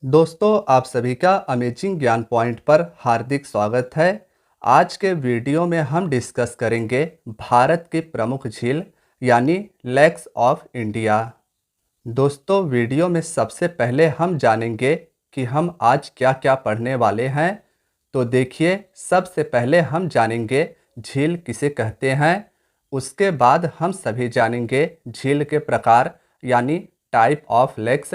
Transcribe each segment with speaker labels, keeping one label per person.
Speaker 1: दोस्तों, आप सभी का अमेजिंग ज्ञान पॉइंट पर हार्दिक स्वागत है। आज के वीडियो में हम डिस्कस करेंगे भारत की प्रमुख झील यानी लेक्स ऑफ इंडिया। दोस्तों, वीडियो में सबसे पहले हम जानेंगे कि हम आज क्या क्या पढ़ने वाले हैं। तो देखिए, सबसे पहले हम जानेंगे झील किसे कहते हैं। उसके बाद हम सभी जानेंगे झील के प्रकार यानी टाइप ऑफ लेक्स,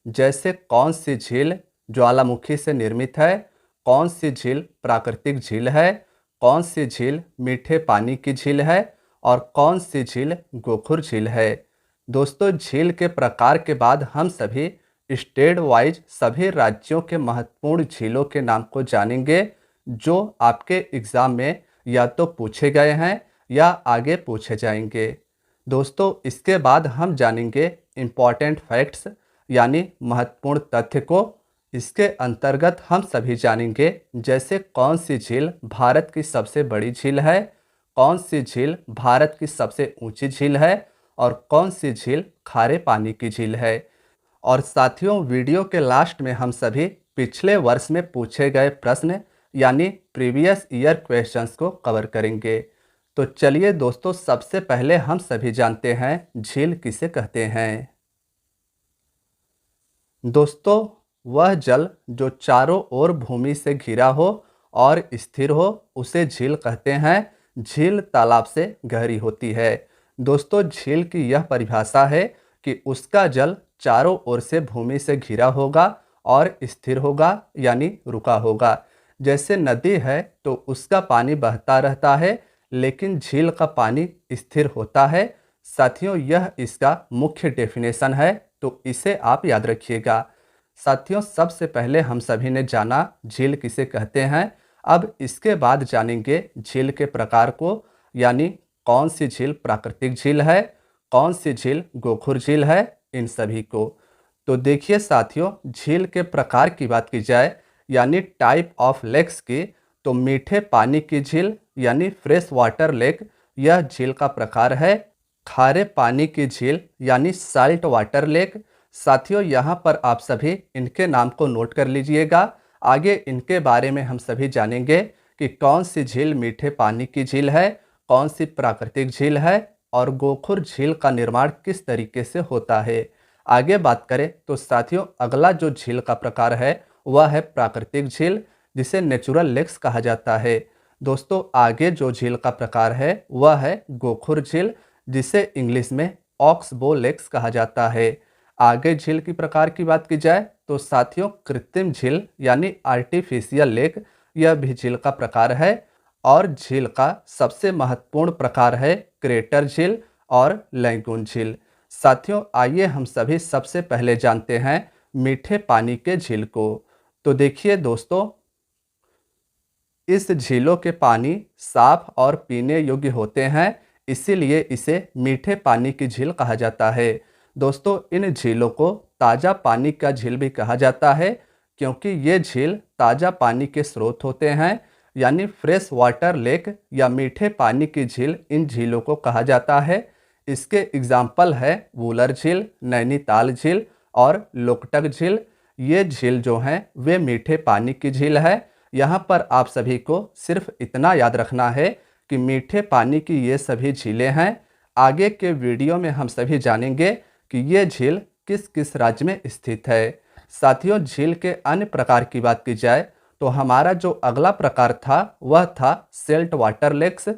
Speaker 1: जैसे कौन सी झील ज्वालामुखी से निर्मित है, कौन सी झील प्राकृतिक झील है, कौन सी झील मीठे पानी की झील है और कौन सी झील गोखुर झील है। दोस्तों, झील के प्रकार के बाद हम सभी स्टेट वाइज सभी राज्यों के महत्वपूर्ण झीलों के नाम को जानेंगे, जो आपके एग्जाम में या तो पूछे गए हैं या आगे पूछे जाएंगे। दोस्तों, इसके बाद हम जानेंगे इम्पॉर्टेंट फैक्ट्स यानी महत्वपूर्ण तथ्य को। इसके अंतर्गत हम सभी जानेंगे जैसे कौन सी झील भारत की सबसे बड़ी झील है, कौन सी झील भारत की सबसे ऊंची झील है और कौन सी झील खारे पानी की झील है। और साथियों, वीडियो के लास्ट में हम सभी पिछले वर्ष में पूछे गए प्रश्न यानी प्रीवियस ईयर क्वेश्चंस को कवर करेंगे। तो चलिए दोस्तों, सबसे पहले हम सभी जानते हैं झील किसे कहते हैं। दोस्तों, वह जल जो चारों ओर भूमि से घिरा हो और स्थिर हो उसे झील कहते हैं। झील तालाब से गहरी होती है। दोस्तों, झील की यह परिभाषा है कि उसका जल चारों ओर से भूमि से घिरा होगा और स्थिर होगा यानी रुका होगा। जैसे नदी है तो उसका पानी बहता रहता है, लेकिन झील का पानी स्थिर होता है। साथियों, यह इसका मुख्य डेफिनेशन है, तो इसे आप याद रखिएगा। साथियों, सबसे पहले हम सभी ने जाना झील किसे कहते हैं। अब इसके बाद जानेंगे झील के प्रकार को, यानी कौन सी झील प्राकृतिक झील है, कौन सी झील गोखुर झील है, इन सभी को। तो देखिए साथियों, झील के प्रकार की बात की जाए यानी टाइप ऑफ लेक्स की, तो मीठे पानी की झील यानी फ्रेश वाटर लेक यह झील का प्रकार है। खारे पानी की झील यानी साल्ट वाटर लेक। साथियों, यहाँ पर आप सभी इनके नाम को नोट कर लीजिएगा। आगे इनके बारे में हम सभी जानेंगे कि कौन सी झील मीठे पानी की झील है, कौन सी प्राकृतिक झील है और गोखुर झील का निर्माण किस तरीके से होता है। आगे बात करें तो साथियों, अगला जो झील का प्रकार है वह है प्राकृतिक झील, जिसे नेचुरल लेक्स कहा जाता है। दोस्तों, आगे जो झील का प्रकार है वह है गोखुर झील, जिसे इंग्लिश में ऑक्सबो लेक्स कहा जाता है। आगे झील की प्रकार की बात की जाए तो साथियों, कृत्रिम झील यानी आर्टिफिशियल लेक यह भी झील का प्रकार है। और झील का सबसे महत्वपूर्ण प्रकार है क्रेटर झील और लैगून झील। साथियों, आइए हम सभी सबसे पहले जानते हैं मीठे पानी के झील को। तो देखिए दोस्तों, इस झीलों के पानी साफ और पीने योग्य होते हैं, इसीलिए इसे मीठे पानी की झील कहा जाता है। दोस्तों, इन झीलों को ताज़ा पानी का झील भी कहा जाता है, क्योंकि ये झील ताज़ा पानी के स्रोत होते हैं, यानी फ्रेश वाटर लेक या मीठे पानी की झील इन झीलों को कहा जाता है। इसके एग्जाम्पल है वुलर झील, नैनीताल झील और लोकटक झील। ये झील जो हैं वे मीठे पानी की झील है। यहाँ पर आप सभी को सिर्फ इतना याद रखना है कि मीठे पानी की ये सभी झीलें हैं। आगे के वीडियो में हम सभी जानेंगे कि ये झील किस किस राज्य में स्थित है। साथियों, झील के अन्य प्रकार की बात की जाए तो हमारा जो अगला प्रकार था वह था सेल्ट वाटर लेक्स।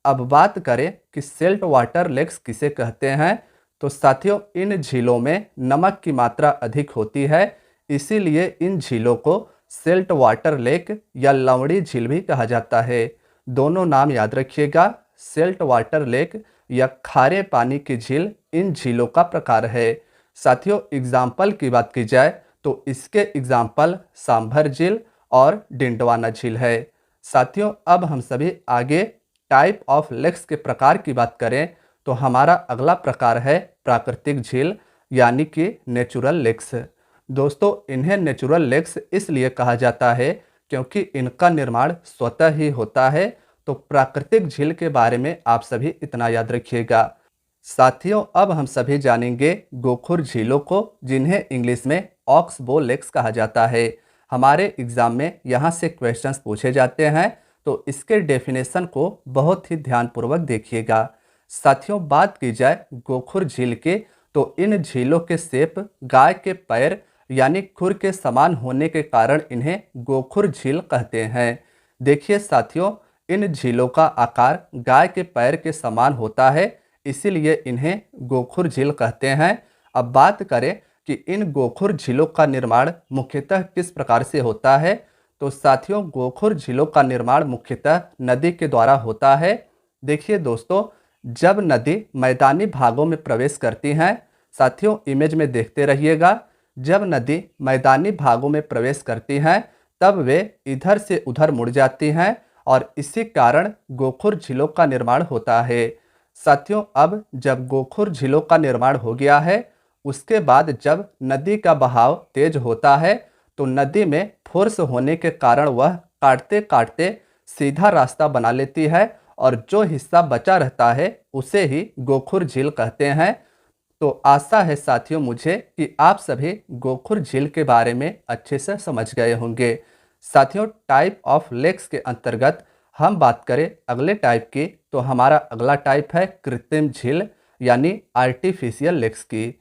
Speaker 1: अब बात करें कि सेल्ट वाटर लेक्स किसे कहते हैं, तो साथियों, इन झीलों में नमक की मात्रा अधिक होती है, इसीलिए इन झीलों को सेल्ट वाटर लेक या लवणी झील भी कहा जाता है। दोनों नाम याद रखिएगा, सेल्ट वाटर लेक या खारे पानी की झील इन झीलों का प्रकार है। साथियों, एग्जाम्पल की बात की जाए तो इसके एग्जाम्पल सांभर झील और डिंडवाना झील है। साथियों, अब हम सभी आगे टाइप ऑफ लेक्स के प्रकार की बात करें तो हमारा अगला प्रकार है प्राकृतिक झील यानी कि नेचुरल लेक्स। दोस्तों, इन्हें नेचुरल लेक्स इसलिए कहा जाता है क्योंकि इनका निर्माण स्वतः ही होता है। तो प्राकृतिक झील के बारे में आप सभी इतना याद रखिएगा। साथियों, अब हम सभी जानेंगे गोखुर झीलों को, जिन्हें इंग्लिश में ऑक्सबो लेक्स कहा जाता है। हमारे एग्जाम में यहाँ से क्वेश्चंस पूछे जाते हैं, तो इसके डेफिनेशन को बहुत ही ध्यानपूर्वक देखिएगा। साथियों, बात की जाए गोखुर झील की, तो इन झीलों के शेप गाय के पैर यानी खुर के समान होने के कारण इन्हें गोखुर झील कहते हैं। देखिए साथियों, इन झीलों का आकार गाय के पैर के समान होता है, इसीलिए इन्हें गोखुर झील कहते हैं। अब बात करें कि इन गोखुर झीलों का निर्माण मुख्यतः किस प्रकार से होता है, तो साथियों गोखुर झीलों का निर्माण मुख्यतः नदी के द्वारा होता है। देखिए दोस्तों, जब नदी मैदानी भागों में प्रवेश करती हैं, साथियों इमेज में देखते रहिएगा, जब नदी मैदानी भागों में प्रवेश करती हैं तब वे इधर से उधर मुड़ जाती हैं और इसी कारण गोखुर झीलों का निर्माण होता है। साथियों, अब जब गोखुर झीलों का निर्माण हो गया है, उसके बाद जब नदी का बहाव तेज होता है तो नदी में फोर्स होने के कारण वह काटते काटते सीधा रास्ता बना लेती है और जो हिस्सा बचा रहता है उसे ही गोखुर झील कहते हैं। तो आशा है साथियों मुझे कि आप सभी गोखुर झील के बारे में अच्छे से समझ गए होंगे। साथियों, टाइप ऑफ लेक्स के अंतर्गत हम बात करें अगले टाइप की, तो हमारा अगला टाइप है कृत्रिम झील यानी आर्टिफिशियल लेक्स की।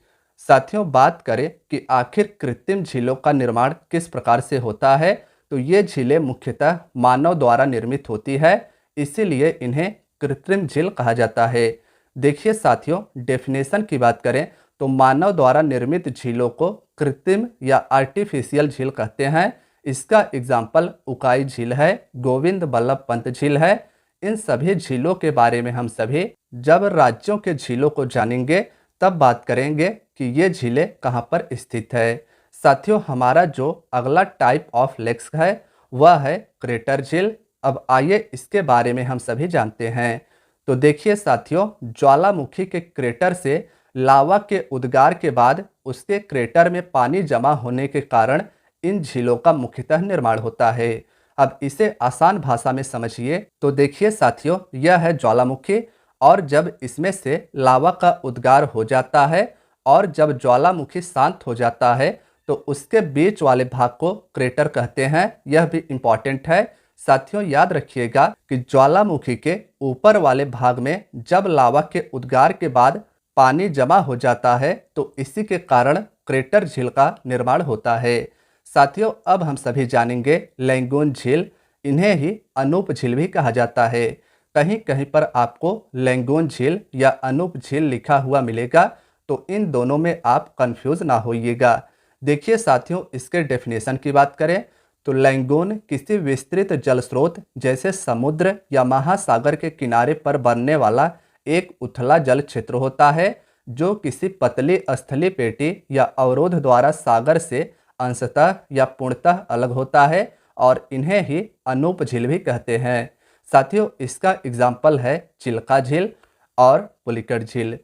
Speaker 1: साथियों, बात करें कि आखिर कृत्रिम झीलों का निर्माण किस प्रकार से होता है, तो ये झीलें मुख्यतः मानव द्वारा निर्मित होती है, इसीलिए इन्हें कृत्रिम झील कहा जाता है। देखिए साथियों, डेफिनेशन की बात करें तो मानव द्वारा निर्मित झीलों को कृत्रिम या आर्टिफिशियल झील कहते हैं। इसका एग्जाम्पल उकाई झील है, गोविंद बल्लभ पंत झील है। इन सभी झीलों के बारे में हम सभी जब राज्यों के झीलों को जानेंगे तब बात करेंगे कि ये झीलें कहाँ पर स्थित है। साथियों, हमारा जो अगला टाइप ऑफ लेक्स है वह है क्रेटर झील। अब आइए इसके बारे में हम सभी जानते हैं। तो देखिए साथियों, ज्वालामुखी के क्रेटर से लावा के उद्गार के बाद उसके क्रेटर में पानी जमा होने के कारण इन झीलों का मुख्यतः निर्माण होता है। अब इसे आसान भाषा में समझिए तो देखिए साथियों, यह है ज्वालामुखी और जब इसमें से लावा का उद्गार हो जाता है और जब ज्वालामुखी शांत हो जाता है तो उसके बीच वाले भाग को क्रेटर कहते हैं। यह भी इम्पॉर्टेंट है। साथियों, याद रखिएगा कि ज्वालामुखी के ऊपर वाले भाग में जब लावा के उद्गार के बाद पानी जमा हो जाता है तो इसी के कारण क्रेटर झील का निर्माण होता है। साथियों, अब हम सभी जानेंगे लैंगून झील। इन्हें ही अनूप झील भी कहा जाता है। कहीं कहीं पर आपको लैंगून झील या अनूप झील लिखा हुआ मिलेगा, तो इन दोनों में आप कंफ्यूज ना होइएगा। देखिए साथियों, इसके डेफिनेशन की बात करें तो लैंगून किसी विस्तृत जल स्रोत जैसे समुद्र या महासागर के किनारे पर बनने वाला एक उथला जल क्षेत्र होता है जो किसी पतली स्थलीय पेटी या अवरोध द्वारा सागर से अंशतः या पूर्णतः अलग होता है और इन्हें ही अनूप झील भी कहते हैं। साथियों, इसका एग्जाम्पल है चिल्का झील और पुलिकट झील।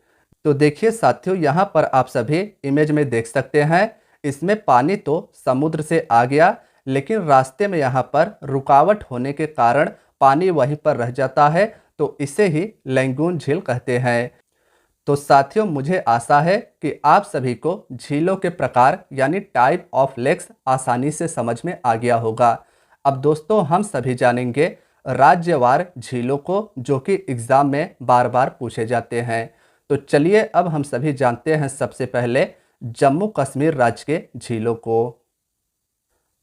Speaker 1: तो देखिए साथियों, यहाँ पर आप सभी इमेज में देख सकते हैं, इसमें पानी तो समुद्र से आ गया लेकिन रास्ते में यहाँ पर रुकावट होने के कारण पानी वहीं पर रह जाता है, तो इसे ही लैंगून झील कहते हैं। तो साथियों, मुझे आशा है कि आप सभी को झीलों के प्रकार यानी टाइप ऑफ लेक्स आसानी से समझ में आ गया होगा। अब दोस्तों, हम सभी जानेंगे राज्यवार झीलों को, जो कि एग्जाम में बार बार पूछे जाते हैं। तो चलिए अब हम सभी जानते हैं सबसे पहले जम्मू कश्मीर राज्य के झीलों को।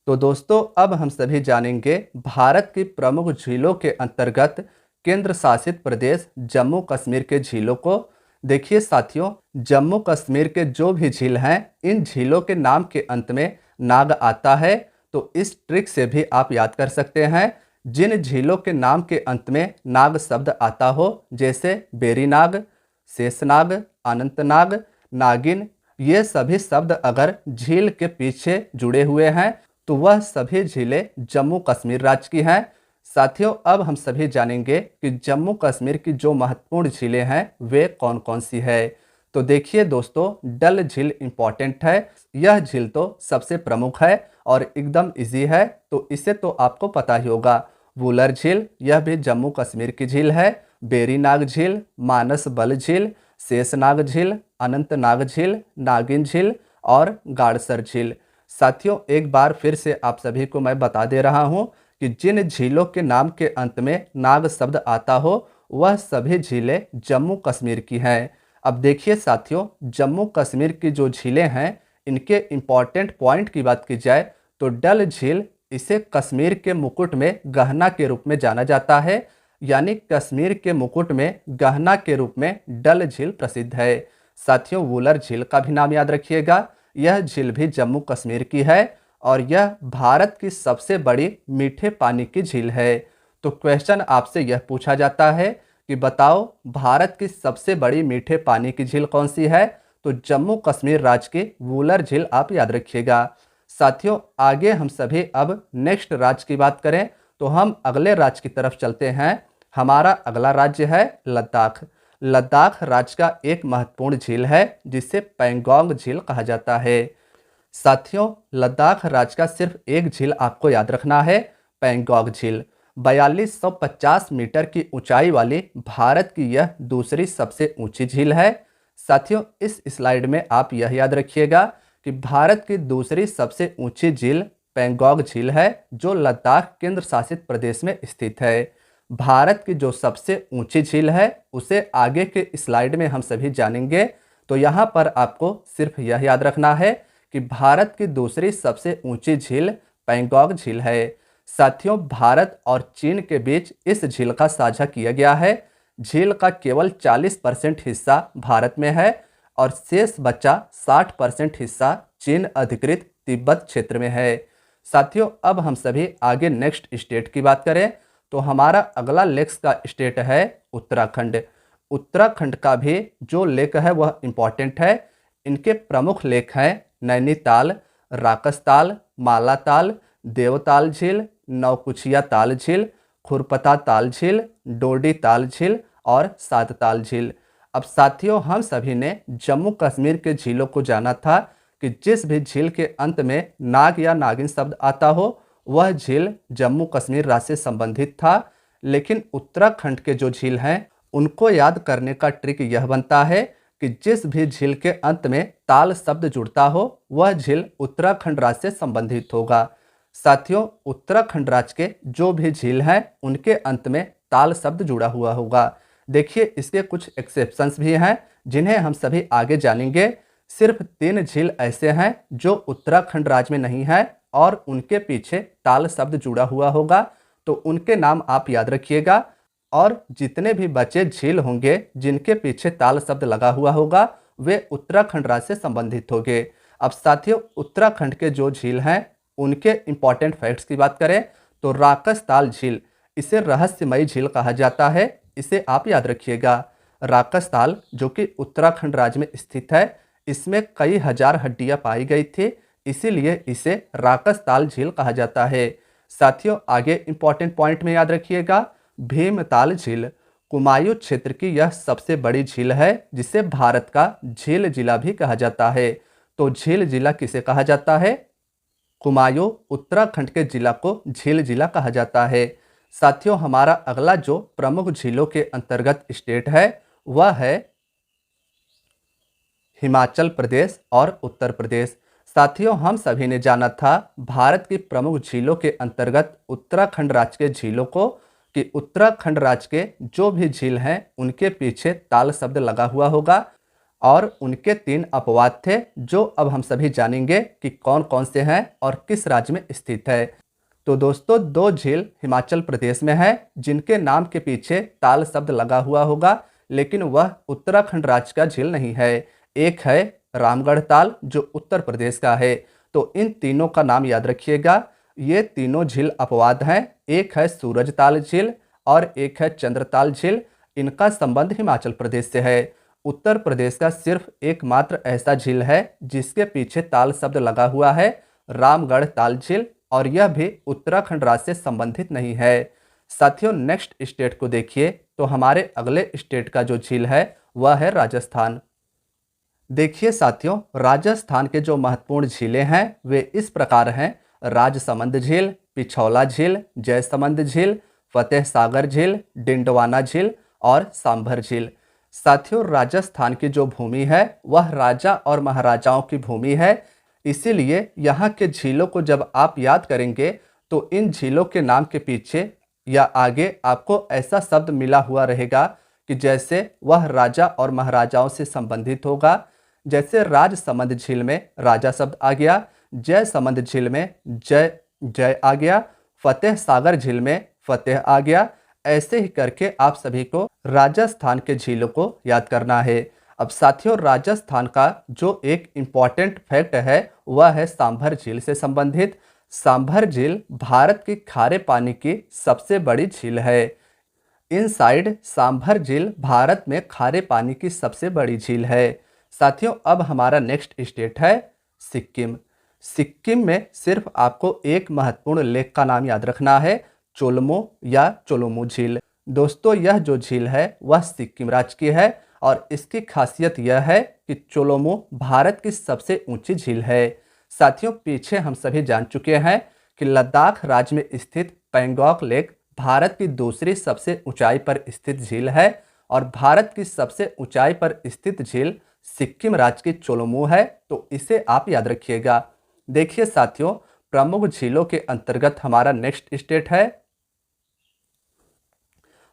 Speaker 1: तो दोस्तों, अब हम सभी जानेंगे भारत की प्रमुख झीलों के अंतर्गत केंद्र शासित प्रदेश जम्मू कश्मीर के झीलों को। देखिए साथियों, जम्मू कश्मीर के जो भी झील हैं, इन झीलों के नाम के अंत में नाग आता है, तो इस ट्रिक से भी आप याद कर सकते हैं। जिन झीलों के नाम के अंत में नाग शब्द आता हो, जैसे बेरीनाग, शेषनाग, अनंतनाग, नागिन, ये सभी शब्द अगर झील के पीछे जुड़े हुए हैं तो वह सभी झीलें जम्मू कश्मीर राज्य की हैं। साथियों, अब हम सभी जानेंगे कि जम्मू कश्मीर की जो महत्वपूर्ण झीलें हैं वे कौन कौन सी है। तो देखिए दोस्तों, डल झील इंपॉर्टेंट है। यह झील तो सबसे प्रमुख है और एकदम इजी है, तो इसे तो आपको पता ही होगा। वुलर झील, यह भी जम्मू कश्मीर की झील है। बेरीनाग झील, मानस बल झील, शेषनाग झील, अनंतनाग झील, नागिन झील और गाड़सर झील। साथियों, एक बार फिर से आप सभी को मैं बता दे रहा हूं कि जिन झीलों के नाम के अंत में नाग शब्द आता हो वह सभी झीलें जम्मू कश्मीर की हैं। अब देखिए साथियों, जम्मू कश्मीर की जो झीलें हैं इनके इम्पॉर्टेंट पॉइंट की बात की जाए तो डल झील, इसे कश्मीर के मुकुट में गहना के रूप में जाना जाता है, यानी कश्मीर के मुकुट में गहना के रूप में डल झील प्रसिद्ध है। साथियों, वुलर झील का भी नाम याद रखिएगा, यह झील भी जम्मू कश्मीर की है और यह भारत की सबसे बड़ी मीठे पानी की झील है। तो क्वेश्चन आपसे यह पूछा जाता है कि बताओ भारत की सबसे बड़ी मीठे पानी की झील कौन सी है, तो जम्मू कश्मीर राज्य की वुलर झील आप याद रखिएगा। साथियों, आगे हम सभी अब नेक्स्ट राज्य की बात करें तो हम अगले राज्य की तरफ चलते हैं। हमारा अगला राज्य है लद्दाख। लद्दाख राज्य का एक महत्वपूर्ण झील है जिसे पैंगोंग झील कहा जाता है। साथियों, लद्दाख राज्य का सिर्फ एक झील आपको याद रखना है, पैंगोंग झील। 4250 मीटर की ऊंचाई वाली भारत की यह दूसरी सबसे ऊंची झील है। साथियों, इस स्लाइड में आप यह याद रखिएगा कि भारत की दूसरी सबसे ऊंची झील पैंगोंग झील है जो लद्दाख केंद्र शासित प्रदेश में स्थित है। भारत की जो सबसे ऊंची झील है उसे आगे के स्लाइड में हम सभी जानेंगे। तो यहाँ पर आपको सिर्फ यह याद रखना है कि भारत की दूसरी सबसे ऊंची झील पैंगोंग झील है। साथियों, भारत और चीन के बीच इस झील का साझा किया गया है। झील का केवल 40% हिस्सा भारत में है और शेष बचा 60% हिस्सा चीन अधिकृत तिब्बत क्षेत्र में है। साथियों, अब हम सभी आगे नेक्स्ट स्टेट की बात करें तो हमारा अगला लेक का स्टेट है उत्तराखंड। उत्तराखंड का भी जो लेक है वह इंपॉर्टेंट है। इनके प्रमुख लेक हैं नैनीताल, राकसताल, मालाताल, देवताल झील, नौकुचिया ताल झील, खुरपता ताल झील, डोडी ताल झील और सातताल झील। अब साथियों, हम सभी ने जम्मू कश्मीर के झीलों को जाना था कि जिस भी झील के अंत में नाग या नागिन शब्द आता हो वह झील जम्मू कश्मीर राज्य से संबंधित था। लेकिन उत्तराखंड के जो झील हैं उनको याद करने का ट्रिक यह बनता है कि जिस भी झील के अंत में ताल शब्द जुड़ता हो वह झील उत्तराखंड राज्य से संबंधित होगा। साथियों, उत्तराखंड राज्य के जो भी झील हैं उनके अंत में ताल शब्द जुड़ा हुआ होगा। देखिए, इसके कुछ एक्सेप्शंस भी हैं जिन्हें हम सभी आगे जानेंगे। सिर्फ 3 झील ऐसे हैं जो उत्तराखंड राज्य में नहीं है और उनके पीछे ताल शब्द जुड़ा हुआ होगा, तो उनके नाम आप याद रखिएगा। और जितने भी बचे झील होंगे जिनके पीछे ताल शब्द लगा हुआ होगा वे उत्तराखंड राज्य से संबंधित होंगे। अब साथियों, उत्तराखंड के जो झील हैं उनके इंपॉर्टेंट फैक्ट्स की बात करें तो राकसताल झील, इसे रहस्यमयी झील कहा जाता है, इसे आप याद रखिएगा। राकसताल जो कि उत्तराखंड राज्य में स्थित है, इसमें कई हजार हड्डियां पाई गई थी, इसीलिए इसे राकसताल झील कहा जाता है। साथियों, आगे इंपॉर्टेंट पॉइंट में याद रखिएगा, भीमताल झील कुमायूं क्षेत्र की यह सबसे बड़ी झील है जिसे भारत का झील जिला भी कहा जाता है। तो झील जिला किसे कहा जाता है? कुमायूं उत्तराखंड के जिला को झील जिला कहा जाता है। साथियों, हमारा अगला जो प्रमुख झीलों के अंतर्गत स्टेट है वह है हिमाचल प्रदेश और उत्तर प्रदेश। साथियों, हम सभी ने जाना था भारत की प्रमुख झीलों के अंतर्गत उत्तराखंड राज्य के झीलों को कि उत्तराखंड राज्य के जो भी झील हैं उनके पीछे ताल शब्द लगा हुआ होगा और उनके 3 अपवाद थे जो अब हम सभी जानेंगे कि कौन कौन से हैं और किस राज्य में स्थित है। तो दोस्तों, 2 झील हिमाचल प्रदेश में है जिनके नाम के पीछे ताल शब्द लगा हुआ होगा, लेकिन वह उत्तराखंड राज्य का झील नहीं है। एक है रामगढ़ ताल जो उत्तर प्रदेश का है। तो इन तीनों का नाम याद रखिएगा, ये तीनों झील अपवाद हैं। एक है सूरजताल झील और एक है चंद्रताल झील, इनका संबंध हिमाचल प्रदेश से है। उत्तर प्रदेश का सिर्फ एकमात्र ऐसा झील है जिसके पीछे ताल शब्द लगा हुआ है, रामगढ़ ताल झील, और यह भी उत्तराखंड राज्य से संबंधित नहीं है। साथियों, नेक्स्ट स्टेट को देखिए तो हमारे अगले स्टेट का जो झील है वह है राजस्थान। देखिए साथियों, राजस्थान के जो महत्वपूर्ण झीलें हैं वे इस प्रकार हैं, राजसमंद झील, पिछौला झील, जयसमंद झील, फतेह सागर झील, डिंडवाना झील और सांभर झील। साथियों, राजस्थान की जो भूमि है वह राजा और महाराजाओं की भूमि है। इसीलिए यहाँ के झीलों को जब आप याद करेंगे तो इन झीलों के नाम के पीछे या आगे आपको ऐसा शब्द मिला हुआ रहेगा कि जैसे वह राजा और महाराजाओं से संबंधित होगा। जैसे राजसमंद झील में राजा शब्द आ गया, जयसमंद झील में जय जय आ गया, फतेह सागर झील में फतेह आ गया। ऐसे ही करके आप सभी को राजस्थान के झीलों को याद करना है। अब साथियों, राजस्थान का जो एक इम्पॉर्टेंट फैक्ट है वह है सांभर झील से संबंधित। सांभर झील भारत की खारे पानी की सबसे बड़ी झील है। इनसाइड सांभर झील भारत में खारे पानी की सबसे बड़ी झील है। साथियों, अब हमारा नेक्स्ट स्टेट है सिक्किम। सिक्किम में सिर्फ आपको एक महत्वपूर्ण लेक का नाम याद रखना है, चोलमो या चोलोमो झील। दोस्तों, यह जो झील है वह सिक्किम राज्य की है और इसकी खासियत यह है कि चोलोमो भारत की सबसे ऊंची झील है। साथियों, पीछे हम सभी जान चुके हैं कि लद्दाख राज्य में स्थित पैंगोंग लेक भारत की दूसरी सबसे ऊंचाई पर स्थित झील है और भारत की सबसे ऊंचाई पर स्थित झील सिक्किम राज्य की चोलोमो है, तो इसे आप याद रखिएगा। देखिए साथियों, प्रमुख झीलों के अंतर्गत हमारा नेक्स्ट स्टेट है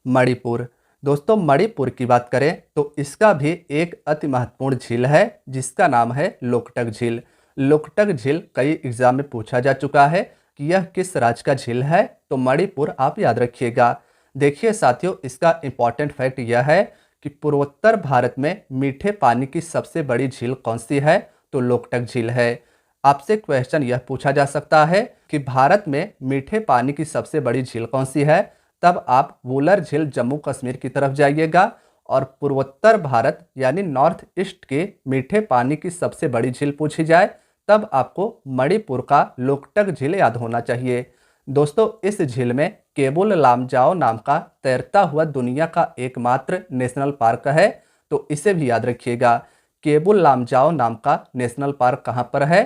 Speaker 1: मणिपुर। दोस्तों, मणिपुर की बात करें तो इसका भी एक अति महत्वपूर्ण झील है जिसका नाम है लोकटक झील। लोकटक झील कई एग्जाम में पूछा जा चुका है कि यह किस राज्य का झील है, तो मणिपुर आप याद रखिएगा। देखिए साथियों, इसका इंपॉर्टेंट फैक्ट यह है कि पूर्वोत्तर भारत में मीठे पानी की सबसे बड़ी झील कौन सी है, तो लोकटक झील है। आपसे क्वेश्चन यह पूछा जा सकता है कि भारत में मीठे पानी की सबसे बड़ी झील कौन सी है, तब आप वुलर झील जम्मू कश्मीर की तरफ जाइएगा और पूर्वोत्तर भारत यानी नॉर्थ ईस्ट के मीठे पानी की सबसे बड़ी झील पूछी जाए तब आपको मणिपुर का लोकटक झील याद होना चाहिए। दोस्तों, इस झील में केबुल लामजाओ नाम का तैरता हुआ दुनिया का एकमात्र नेशनल पार्क है, तो इसे भी याद रखिएगा। केबुल लामजाओ नाम का नेशनल पार्क कहाँ पर है,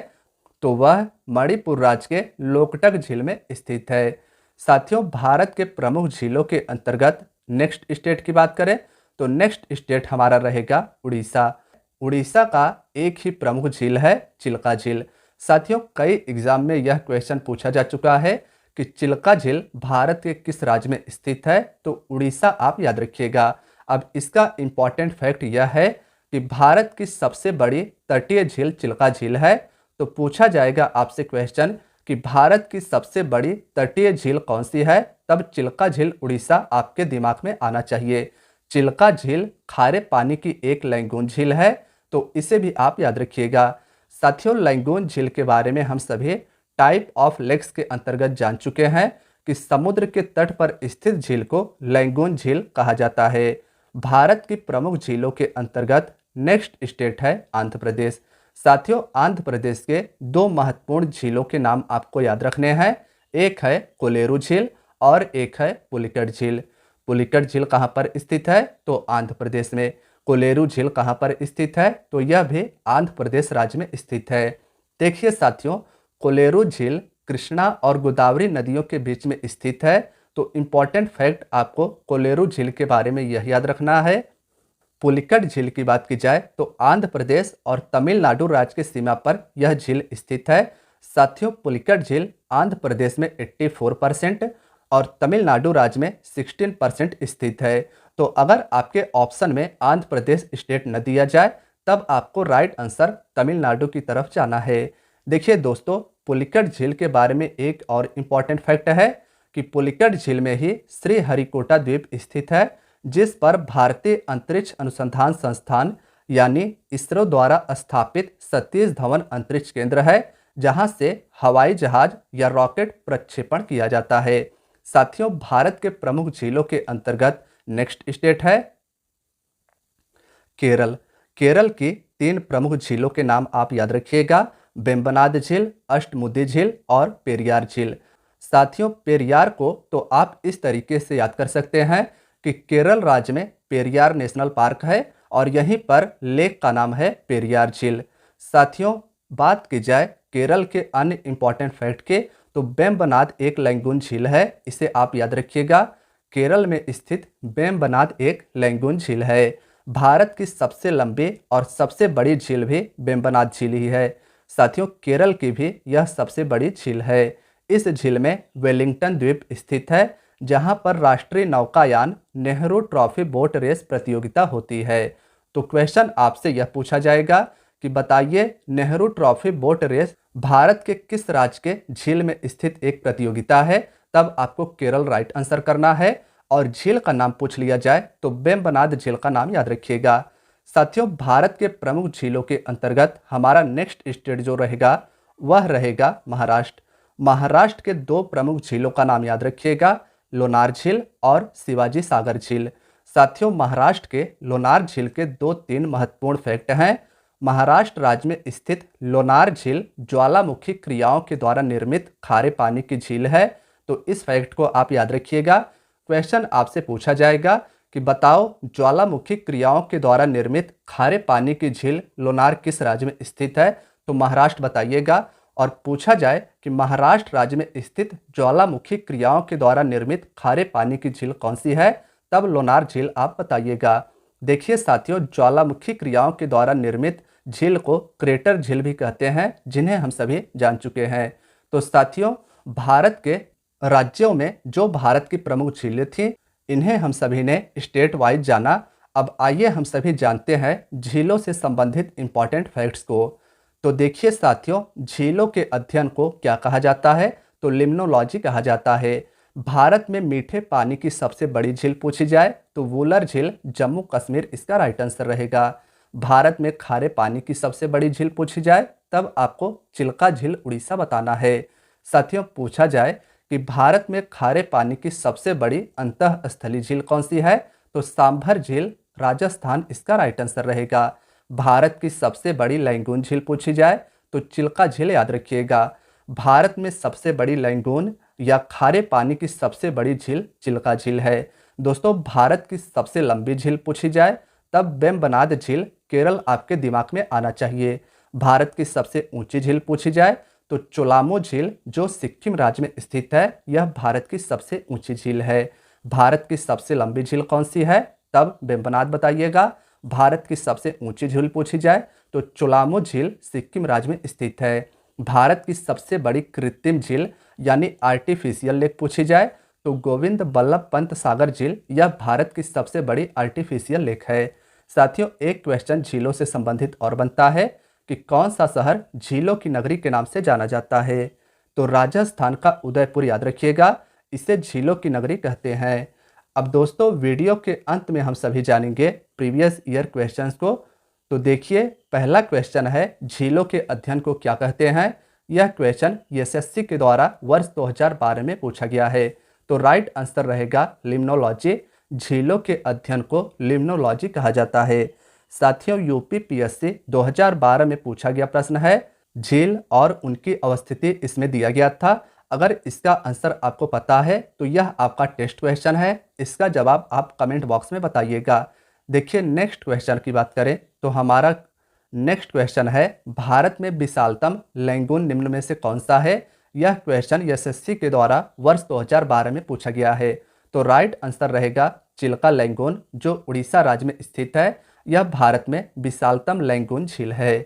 Speaker 1: तो वह मणिपुर राज्य के लोकटक झील में स्थित है। साथियों, भारत के प्रमुख झीलों के अंतर्गत नेक्स्ट स्टेट की बात करें तो नेक्स्ट स्टेट हमारा रहेगा उड़ीसा। उड़ीसा का एक ही प्रमुख झील है चिल्का झील। साथियों, कई एग्जाम में यह क्वेश्चन पूछा जा चुका है कि चिल्का झील भारत के किस राज्य में स्थित है, तो उड़ीसा आप याद रखिएगा। अब इसका इंपॉर्टेंट फैक्ट यह है कि भारत की सबसे बड़ी तटीय झील चिल्का झील है, तो पूछा जाएगा आपसे क्वेश्चन कि भारत की सबसे बड़ी तटीय झील कौन सी है, तब चिल्का झील उड़ीसा आपके दिमाग में आना चाहिए। चिल्का झील खारे पानी की एक लैंगून झील है, तो इसे भी आप याद रखिएगा। साथियों, लैंगून झील के बारे में हम सभी टाइप ऑफ लेक्स के अंतर्गत जान चुके हैं कि समुद्र के तट पर स्थित झील को लैंगून झील कहा जाता है। भारत की प्रमुख झीलों के अंतर्गत नेक्स्ट स्टेट है आंध्र प्रदेश। साथियों, आंध्र प्रदेश के दो महत्वपूर्ण झीलों के नाम आपको याद रखने हैं, एक है कोलेरू झील और एक है पुलिकट झील। पुलिकट झील कहाँ पर स्थित है, तो आंध्र प्रदेश में। कोलेरू झील कहाँ पर स्थित है, तो यह भी आंध्र प्रदेश राज्य में स्थित है। देखिए साथियों, कोलेरू झील कृष्णा और गोदावरी नदियों के बीच में स्थित है, तो इम्पॉर्टेंट फैक्ट आपको कोलेरू झील के बारे में यह याद रखना है। पुलिकट झील की बात की जाए तो आंध्र प्रदेश और तमिलनाडु राज्य की सीमा पर यह झील स्थित है। साथियों, पुलिकट झील आंध्र प्रदेश में 84% और तमिलनाडु राज्य में 16% स्थित है। तो अगर आपके ऑप्शन में आंध्र प्रदेश स्टेट न दिया जाए तब आपको राइट आंसर तमिलनाडु की तरफ जाना है। देखिए दोस्तों, पुलिकट झील के बारे में एक और इम्पॉर्टेंट फैक्ट है कि पुलिकट झील में ही श्रीहरिकोटा द्वीप स्थित है, जिस पर भारतीय अंतरिक्ष अनुसंधान संस्थान यानी इसरो द्वारा स्थापित सतीश धवन अंतरिक्ष केंद्र है, जहां से हवाई जहाज या रॉकेट प्रक्षेपण किया जाता है। साथियों, भारत के प्रमुख झीलों के अंतर्गत नेक्स्ट स्टेट है केरल। केरल की 3 प्रमुख झीलों के नाम आप याद रखिएगा, वेम्बनाड झील, अष्टमुदी झील और पेरियार झील। साथियों, पेरियार को तो आप इस तरीके से याद कर सकते हैं कि केरल राज्य में पेरियार नेशनल पार्क है और यहीं पर लेक का नाम है पेरियार झील। साथियों, बात की जाए केरल के अन्य इंपॉर्टेंट फैक्ट के तो वेम्बनाड एक लैंगून झील है, इसे आप याद रखिएगा। केरल में स्थित वेम्बनाड एक लैंगून झील है। भारत की सबसे लंबी और सबसे बड़ी झील भी वेम्बनाड झील ही है। साथियों केरल की भी यह सबसे बड़ी झील है। इस झील में वेलिंगटन द्वीप स्थित है, जहां पर राष्ट्रीय नौकायान नेहरू ट्रॉफी बोट रेस प्रतियोगिता होती है। तो क्वेश्चन आपसे यह पूछा जाएगा कि बताइए Nehru trophy boat race Bharat के किस राज्य के झील में स्थित एक प्रतियोगिता है। तब आपको केरल राइट आंसर करना है और झील का नाम पूछ लिया जाए तो वेम्बनाड झील का नाम याद रखिएगा। साथियों भारत के प्रमुख झीलों के अंतर्गत हमारा नेक्स्ट स्टेट जो रहेगा वह रहेगा महाराष्ट्र। महाराष्ट्र के दो प्रमुख झीलों का नाम याद रखिएगा, लोनार झील और शिवाजी सागर झील। साथियों महाराष्ट्र के लोनार झील के दो तीन महत्वपूर्ण फैक्ट हैं। महाराष्ट्र राज्य में स्थित लोनार झील ज्वालामुखी क्रियाओं के द्वारा निर्मित खारे पानी की झील है। तो इस फैक्ट को आप याद रखिएगा। क्वेश्चन आपसे पूछा जाएगा कि बताओ ज्वालामुखी क्रियाओं के द्वारा निर्मित खारे पानी की झील लोनार किस राज्य में स्थित है। तो महाराष्ट्र बताइएगा। और पूछा जाए कि महाराष्ट्र राज्य में स्थित ज्वालामुखी क्रियाओं के द्वारा निर्मित खारे पानी की झील कौन सी है, तब लोनार झील आप बताइएगा। देखिए साथियों ज्वालामुखी क्रियाओं के द्वारा निर्मित झील को क्रेटर झील भी कहते हैं, जिन्हें हम सभी जान चुके हैं। तो साथियों भारत के राज्यों में जो भारत की प्रमुख झीलें थीं, इन्हें हम सभी ने स्टेट वाइज जाना। अब आइए हम सभी जानते हैं झीलों से संबंधित इंपॉर्टेंट फैक्ट्स को। तो देखिए साथियों झीलों के अध्ययन को क्या कहा जाता है, तो लिम्नोलॉजी कहा जाता है। भारत में मीठे पानी की सबसे बड़ी झील पूछी जाए तो वुलर झील जम्मू कश्मीर इसका राइट आंसर रहेगा। भारत में खारे पानी की सबसे बड़ी झील पूछी जाए तब आपको चिल्का झील उड़ीसा बताना है। साथियों पूछा जाए कि भारत में खारे पानी की सबसे बड़ी अंतःस्थलीय झील कौन सी है, तो सांभर झील राजस्थान इसका राइट आंसर रहेगा। भारत की सबसे बड़ी लैंगून झील पूछी जाए तो चिल्का झील याद रखिएगा। भारत में सबसे बड़ी लैंगून या खारे पानी की सबसे बड़ी झील चिल्का झील है। दोस्तों भारत की सबसे लंबी झील पूछी जाए तब वेम्बनाड झील केरल आपके दिमाग में आना चाहिए। भारत की सबसे ऊंची झील पूछी जाए तो चोलामो झील जो सिक्किम राज्य में स्थित है, यह भारत की सबसे ऊंची झील है। भारत की सबसे लंबी झील कौन सी है, तब वेम्बनाड बताइएगा। भारत की सबसे ऊंची झील पूछी जाए तो चोलामो झील सिक्किम राज्य में स्थित है। भारत की सबसे बड़ी कृत्रिम झील यानी आर्टिफिशियल लेक पूछी जाए तो गोविंद बल्लभ पंत सागर झील यह भारत की सबसे बड़ी आर्टिफिशियल लेक है। साथियों एक क्वेश्चन झीलों से संबंधित और बनता है कि कौन सा शहर झीलों की नगरी के नाम से जाना जाता है, तो राजस्थान का उदयपुर याद रखिएगा, इसे झीलों की नगरी कहते हैं। अब दोस्तों वीडियो के अंत में हम सभी जानेंगे प्रीवियस ईयर क्वेश्चंस को। तो देखिए पहला क्वेश्चन है झीलों के अध्ययन को क्या कहते हैं। यह क्वेश्चन एसएससी के द्वारा वर्ष 2012 में पूछा गया है। तो राइट आंसर रहेगा लिम्नोलॉजी। झीलों के अध्ययन को लिम्नोलॉजी कहा जाता है। साथियों यूपी पीएससी 2012 में पूछा गया प्रश्न है, झील और उनकी अवस्थिति इसमें दिया गया था। अगर इसका आंसर आपको पता है तो यह आपका टेस्ट क्वेश्चन है, इसका जवाब आप कमेंट बॉक्स में बताइएगा। देखिए नेक्स्ट क्वेश्चन की बात करें तो हमारा नेक्स्ट क्वेश्चन है भारत में विशालतम लैंगून निम्न में से कौन सा है। यह क्वेश्चन एसएससी के द्वारा वर्ष 2012 में पूछा गया है। तो राइट आंसर रहेगा चिल्का लैंगून जो उड़ीसा राज्य में स्थित है। यह भारत में विशालतम लैंगून झील है।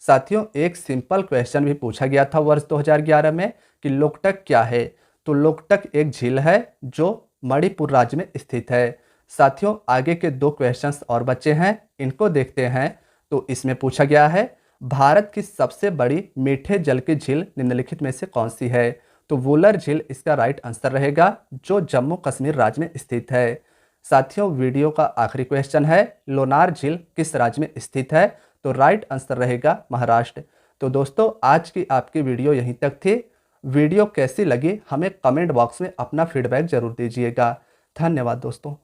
Speaker 1: साथियों एक सिंपल क्वेश्चन भी पूछा गया था वर्ष 2011 में कि लोकटक क्या है। तो लोकटक एक झील है जो मणिपुर राज्य में स्थित है। साथियों आगे के दो क्वेश्चंस और बचे हैं, इनको देखते हैं। तो इसमें पूछा गया है भारत की सबसे बड़ी मीठे जल की झील निम्नलिखित में से कौन सी है। तो वुलर झील इसका राइट आंसर रहेगा जो जम्मू कश्मीर राज्य में स्थित है। साथियों वीडियो का आखिरी क्वेश्चन है लोनार झील किस राज्य में स्थित है। तो राइट आंसर रहेगा महाराष्ट्र। तो दोस्तों आज की आपकी वीडियो यहीं तक थी। वीडियो कैसी लगी हमें कमेंट बॉक्स में अपना फीडबैक जरूर दीजिएगा। धन्यवाद दोस्तों।